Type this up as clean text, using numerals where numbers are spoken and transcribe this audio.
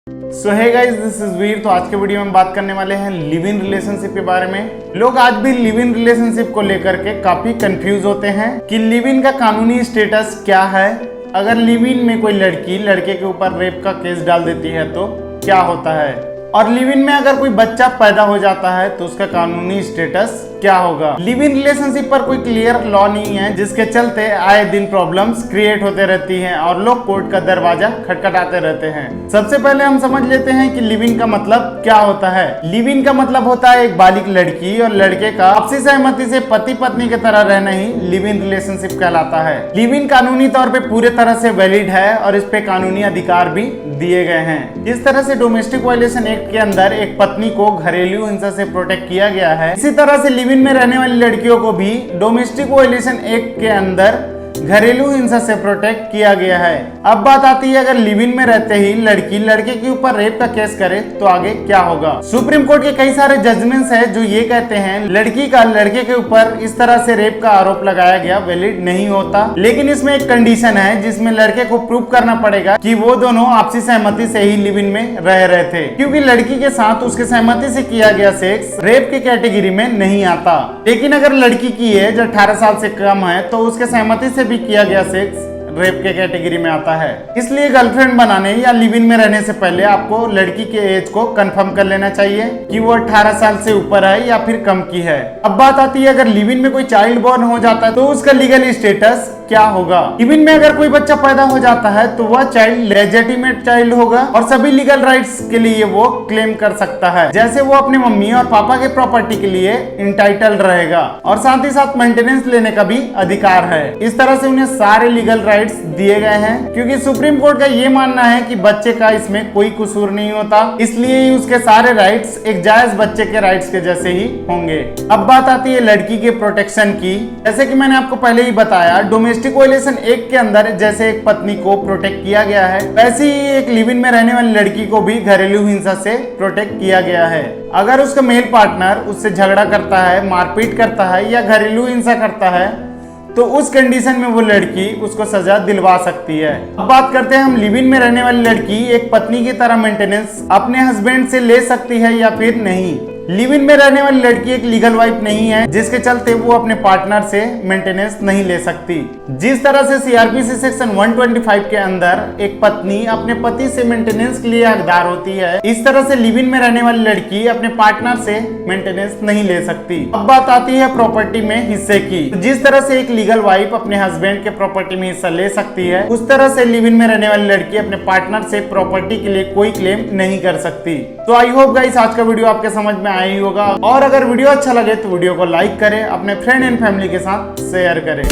So hey guys, this is Veer. तो आज के वीडियो में हम बात करने वाले हैं लिव इन रिलेशनशिप के बारे में। लोग आज भी लिव इन रिलेशनशिप को लेकर के काफी कंफ्यूज होते हैं कि लिव इन का कानूनी स्टेटस क्या है। अगर लिव इन में कोई लड़की लड़के के ऊपर रेप का केस डाल देती है तो क्या होता है, और लिव इन में अगर कोई बच्चा पैदा हो जाता है तो उसका कानूनी स्टेटस क्या होगा। लिव इन रिलेशनशिप पर कोई क्लियर लॉ नहीं है, जिसके चलते आए दिन प्रॉब्लम्स क्रिएट होते रहती हैं और लोग कोर्ट का दरवाजा खटखटाते रहते हैं। सबसे पहले हम समझ लेते हैं कि लिव इन का मतलब क्या होता है। लिव इन का मतलब होता है एक बालिग लड़की और लड़के का आपसी सहमति से पति पत्नी की तरह रहना ही लिव इन रिलेशनशिप कहलाता है। लिव इन कानूनी तौर पे पूरे तरह से वैलिड है और इस पे कानूनी अधिकार भी दिए गए हैं। इस तरह से डोमेस्टिक वायलेशन एक्ट के अंदर एक पत्नी को घरेलू हिंसा से प्रोटेक्ट किया गया है। इसी तरह से लिव इन में रहने वाली लड़कियों को भी डोमेस्टिक वायलेशन एक्ट के अंदर घरेलू हिंसा से प्रोटेक्ट किया गया है। अब बात आती है, अगर लिव इन में रहते ही लड़की लड़के के ऊपर रेप का केस करे तो आगे क्या होगा। सुप्रीम कोर्ट के कई सारे जजमेंट्स हैं जो ये कहते हैं लड़की का लड़के के ऊपर इस तरह से रेप का आरोप लगाया गया वैलिड नहीं होता, लेकिन इसमें एक कंडीशन है जिसमें लड़के को प्रूव करना पड़ेगा कि वो दोनों आपसी सहमति से ही लिव इन में रह रहे थे, क्योंकि लड़की के साथ उसके सहमति से किया गया सेक्स रेप के कैटेगरी में नहीं आता। लेकिन अगर लड़की की एज 18 साल से कम है तो उसके सहमति से भी किया गया सेक्स रेप के कैटेगरी में आता है। इसलिए गर्लफ्रेंड बनाने या लिव इन में रहने से पहले आपको लड़की के एज को कंफर्म कर लेना चाहिए कि वो 18 साल से ऊपर है या फिर कम की है। अब बात आती है, अगर लिव इन में कोई चाइल्ड बॉर्न हो जाता है तो उसका लीगल स्टेटस क्या होगा। लिव इन में अगर कोई बच्चा पैदा हो जाता है तो वह चाइल्ड लेजिटिमेट चाइल्ड होगा और सभी लीगल राइट्स के लिए वो क्लेम कर सकता है। जैसे वो अपने मम्मी और पापा के प्रॉपर्टी के लिए इंटाइटल्ड रहेगा और साथ ही साथ मेंटेनेंस लेने का भी अधिकार है। इस तरह से उन्हें सारे लीगल राइट्स दिए गए हैं, क्योंकि सुप्रीम कोर्ट का ये मानना है कि बच्चे का इसमें कोई कसूर नहीं होता, इसलिए उसके सारे राइट्स एक जायज बच्चे के राइट्स के जैसे ही होंगे। अब बात आती है लड़की के प्रोटेक्शन की। जैसे कि मैंने आपको पहले ही बताया, डोमेस्टिक वायलेशन एक्ट के अंदर जैसे एक पत्नी को प्रोटेक्ट किया गया है, वैसे ही एक लिव इन में रहने वाली लड़की को भी घरेलू हिंसा से प्रोटेक्ट किया गया है। अगर उसका मेल पार्टनर उससे झगड़ा करता है, मारपीट करता है या घरेलू हिंसा करता है तो उस कंडीशन में वो लड़की उसको सजा दिलवा सकती है। अब बात करते हैं हम, लिव इन में रहने वाली लड़की एक पत्नी की तरह मेंटेनेंस अपने हस्बैंड से ले सकती है या फिर नहीं। लिव इन में रहने वाली लड़की एक लीगल वाइफ नहीं है, जिसके चलते वो अपने पार्टनर से मेंटेनेंस नहीं ले सकती। जिस तरह से सीआरपीसी सेक्शन 125 के अंदर एक पत्नी अपने पति से मेंटेनेंस के लिए हकदार होती है, इस तरह से लिव इन में रहने वाली लड़की अपने पार्टनर से मेंटेनेंस नहीं ले सकती। अब बात आती है प्रॉपर्टी में हिस्से की। जिस तरह से एक लीगल वाइफ अपने हस्बैंड के प्रॉपर्टी में हिस्सा ले सकती है, उस तरह से लिव इन में रहने वाली लड़की अपने पार्टनर से प्रॉपर्टी के लिए कोई क्लेम नहीं कर सकती। तो आई होप गाइस आज का वीडियो आपके समझ में आया ही होगा, और अगर वीडियो अच्छा लगे तो वीडियो को लाइक करें, अपने फ्रेंड एंड फैमिली के साथ शेयर करें।